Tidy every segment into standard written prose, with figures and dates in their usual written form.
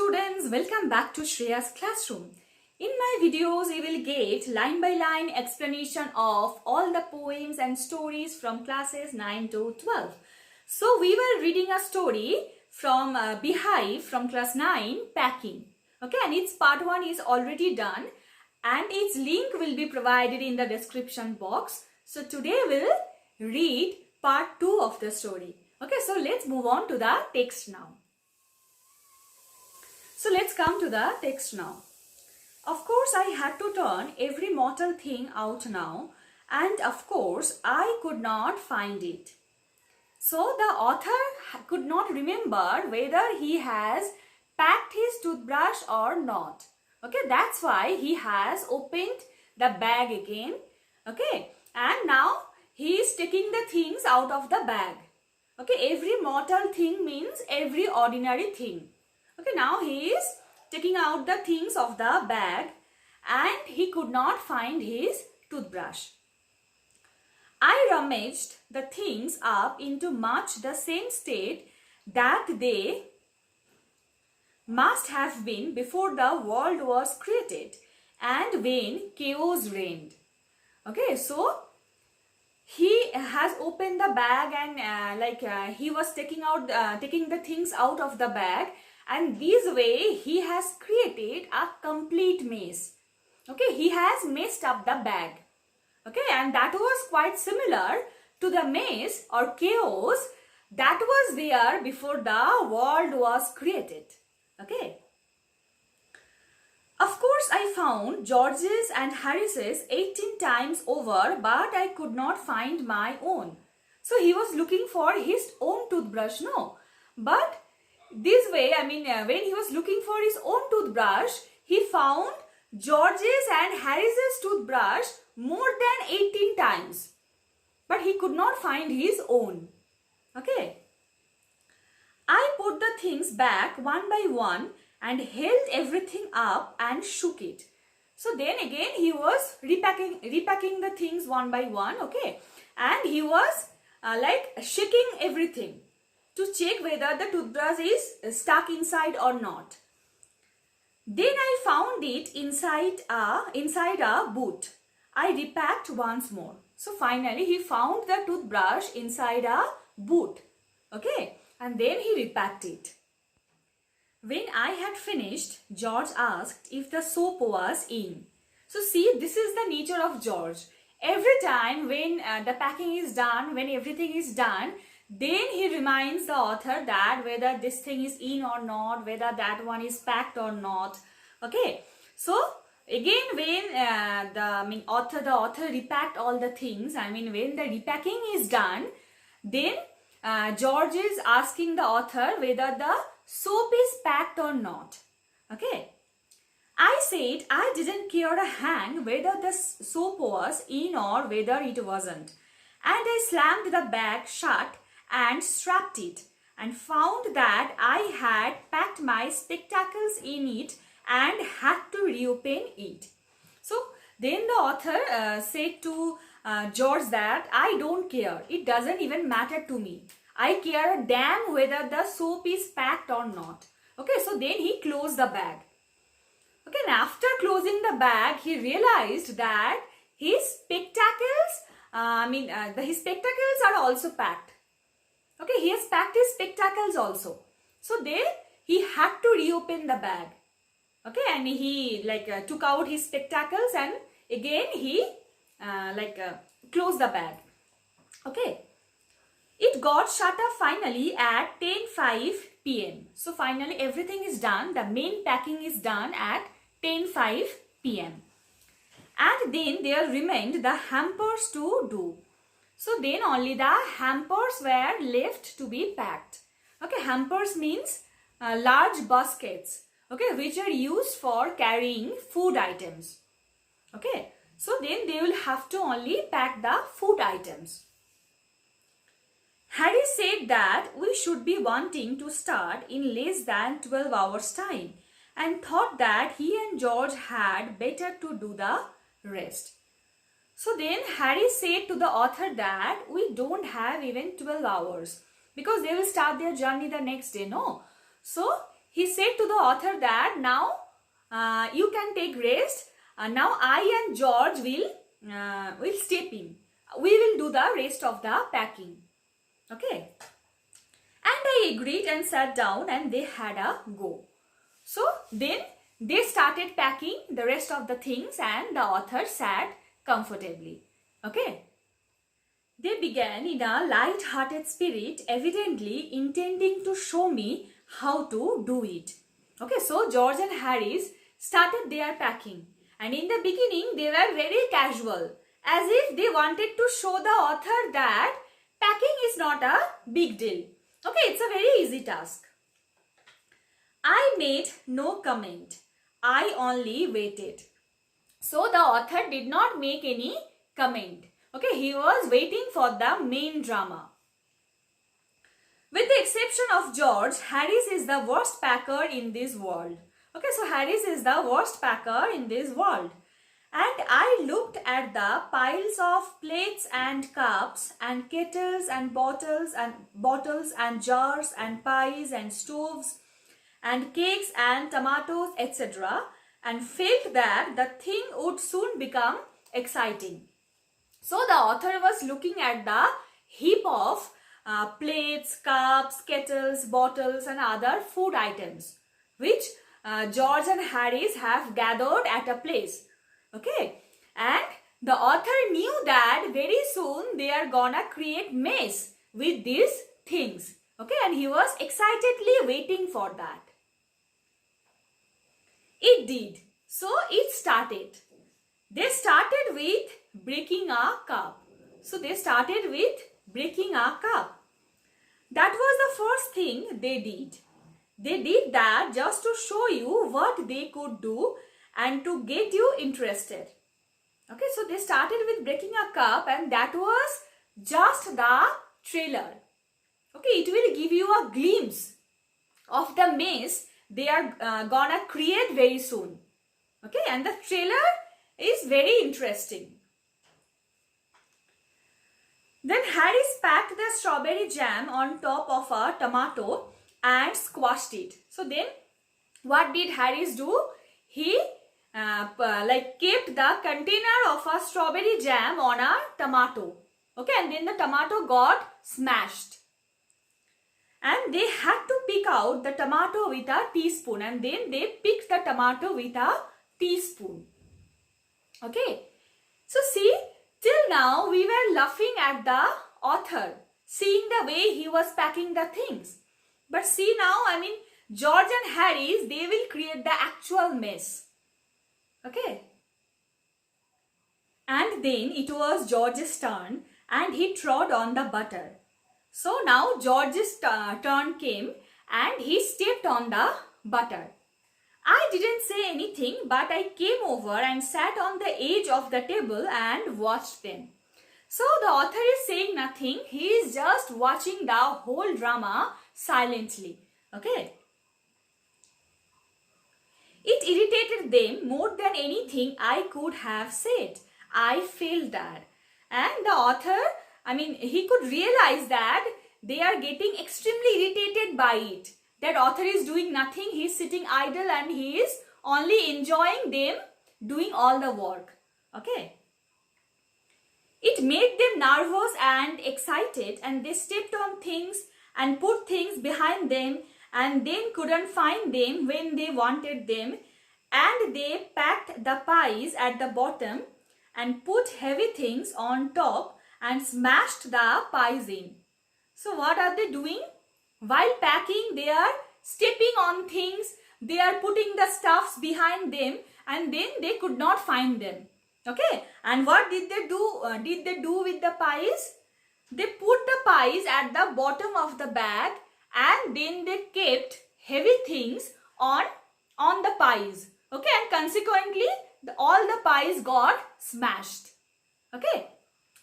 students, welcome back to Shreya's classroom. In my videos, you will get line by line explanation of all the poems and stories from classes 9 to 12. So we were reading a story from Beehive from class 9, Packing. Okay, and its part 1 is already done and its link will be provided in the description box. So today we'll read part 2 of the story. Okay, so let's move on to the text now. So let's come to the text now. Of course, I had to turn every mortal thing out now, and of course, I could not find it. So the author could not remember whether he has packed his toothbrush or not. Okay, that's why he has opened the bag again. Okay, and now he is taking the things out of the bag. Okay, every mortal thing means every ordinary thing. Okay, now he is taking out the things of the bag and he could not find his toothbrush. I rummaged the things up into much the same state that they must have been before the world was created and when chaos reigned. Okay, so he has opened the bag and he was taking the things out of the bag. And this way he has created a complete mess. Okay, he has messed up the bag. Okay, and that was quite similar to the mess or chaos that was there before the world was created. Okay. Of course, I found George's and Harris's 18 times over, but I could not find my own. So he was looking for his own toothbrush, no? But this way, when he was looking for his own toothbrush, he found George's and Harris's toothbrush more than 18 times. But he could not find his own. Okay. I put the things back one by one and held everything up and shook it. So then again he was repacking the things one by one. Okay. And he was shaking everything to check whether the toothbrush is stuck inside or not. Then I found it inside a boot. I repacked once more. So finally he found the toothbrush inside a boot. Okay, and then he repacked it. When I had finished, George asked if the soap was in. So see, this is the nature of George. Every time when the packing is done, when everything is done, then he reminds the author that whether this thing is in or not, whether that one is packed or not. Okay. So again, when the author repacked all the things. When the repacking is done, then George is asking the author whether the soap is packed or not. Okay. I said I didn't care a hang whether the soap was in or whether it wasn't, and I slammed the bag shut and strapped it and found that I had packed my spectacles in it and had to reopen it. So then the author said to George that I don't care. It doesn't even matter to me. I care a damn whether the soap is packed or not. Okay, so then he closed the bag. Okay, and after closing the bag, he realized that his spectacles, his spectacles are also packed. Okay, he has packed his spectacles also. So then he had to reopen the bag. Okay, and he took out his spectacles and again he closed the bag. Okay, it got shut up finally at 10:05 p.m. So finally everything is done. The main packing is done at 10:05 p.m. And then there remained the hampers to do. So then only the hampers were left to be packed. Okay, hampers means large baskets. Okay, which are used for carrying food items. Okay, so then they will have to only pack the food items. Harry said that we should be wanting to start in less than 12 hours time and thought that he and George had better to do the rest. So then Harry said to the author that we don't have even 12 hours because they will start their journey the next day, no? So he said to the author that now you can take rest. Now I and George will step in. We will do the rest of the packing. Okay. And I agreed and sat down and they had a go. So then they started packing the rest of the things and the author sat comfortably. Okay. They began in a light-hearted spirit, evidently intending to show me how to do it. Okay, so George and Harris started their packing. And in the beginning, they were very casual, as if they wanted to show the author that packing is not a big deal. Okay, it's a very easy task. I made no comment. I only waited. So the author did not make any comment. Okay, he was waiting for the main drama. With the exception of George, Harris is the worst packer in this world. Okay, so Harris is the worst packer in this world. And I looked at the piles of plates and cups and kettles and bottles and jars and pies and stoves and cakes and tomatoes, etc. and felt that the thing would soon become exciting. So the author was looking at the heap of plates, cups, kettles, bottles and other food items which George and Harris have gathered at a place. Okay, and the author knew that very soon they are gonna create mess with these things. Okay, and he was excitedly waiting for that. It did. So it started. They started with breaking a cup. So they started with breaking a cup. That was the first thing they did. They did that just to show you what they could do and to get you interested. Okay, so they started with breaking a cup and that was just the trailer. Okay, it will give you a glimpse of the mess they are gonna create very soon. Okay, and the trailer is very interesting. Then Harris packed the strawberry jam on top of a tomato and squashed it. So then what did Harris do? He kept the container of a strawberry jam on a tomato. Okay, and then the tomato got smashed. And they had to pick out the tomato with a teaspoon, and then they picked the tomato with a teaspoon. Okay, so see, till now we were laughing at the author, seeing the way he was packing the things. But see now, George and Harris, they will create the actual mess. Okay. And then it was George's turn and he trod on the butter. So now George's turn came and he stepped on the butter. I didn't say anything, but I came over and sat on the edge of the table and watched them. So the author is saying nothing. He is just watching the whole drama silently. Okay. It irritated them more than anything I could have said. I felt that. And the author, he could realize that they are getting extremely irritated by it. That author is doing nothing. He is sitting idle and he is only enjoying them doing all the work. Okay. It made them nervous and excited, and they stepped on things and put things behind them and then couldn't find them when they wanted them, and they packed the pies at the bottom and put heavy things on top and smashed the pies in. So what are they doing? While packing, they are stepping on things, they are putting the stuffs behind them, and then they could not find them. Okay, and what did they do? With the pies? They put the pies at the bottom of the bag and then they kept heavy things on the pies. Okay, and consequently all the pies got smashed. Okay,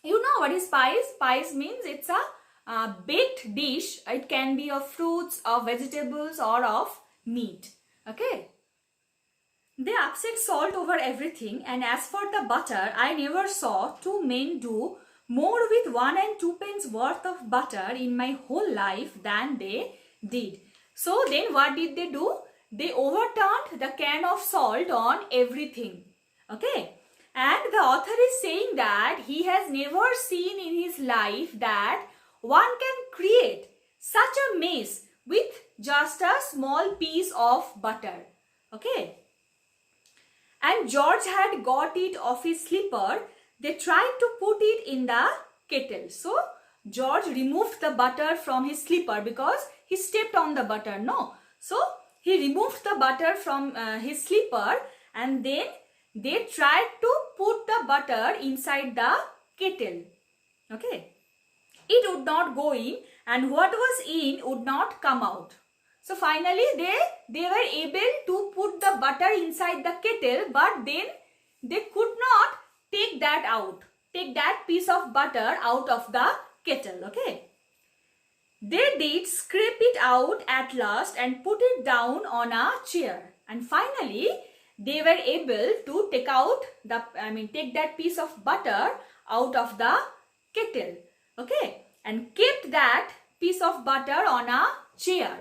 you know what is pies? Pies means it's a baked dish. It can be of fruits, of vegetables or of meat. Okay. They upset salt over everything, and as for the butter, I never saw two men do more with 1 and 2 pence worth of butter in my whole life than they did. So then what did they do? they overturned the can of salt on everything. Okay. And the author is saying that he has never seen in his life that one can create such a mess with just a small piece of butter. Okay. And George had got it off his slipper. They tried to put it in the kettle. So George removed the butter from his slipper because he stepped on the butter. No. So he removed the butter from his slipper, and then they tried to put the butter inside the kettle. Okay. It would not go in, and what was in would not come out. So finally they were able to put the butter inside the kettle, but then they could not take that out. Take that piece of butter out of the kettle. Okay. They did scrape it out at last and put it down on a chair. And finally they were able to take that piece of butter out of the kettle. Okay. And kept that piece of butter on a chair.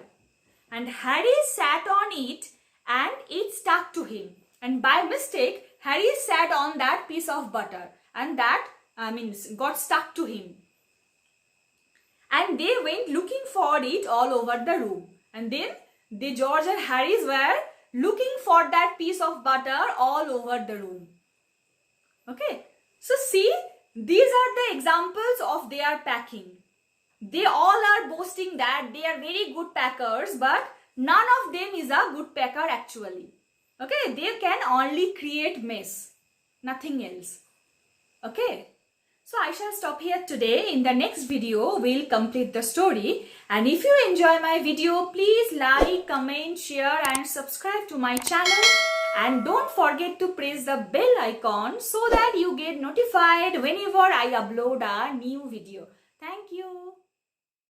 And Harry sat on it and it stuck to him. And by mistake, Harry sat on that piece of butter and that got stuck to him. And they went looking for it all over the room. And then George and Harry were looking for that piece of butter all over the room. Okay. So see, these are the examples of their packing. They all are boasting that they are very good packers, but none of them is a good packer actually. Okay. They can only create mess. Nothing else. Okay. So I shall stop here today. In the next video, we'll complete the story. And if you enjoy my video, please like, comment, share and subscribe to my channel. And don't forget to press the bell icon so that you get notified whenever I upload a new video. Thank you.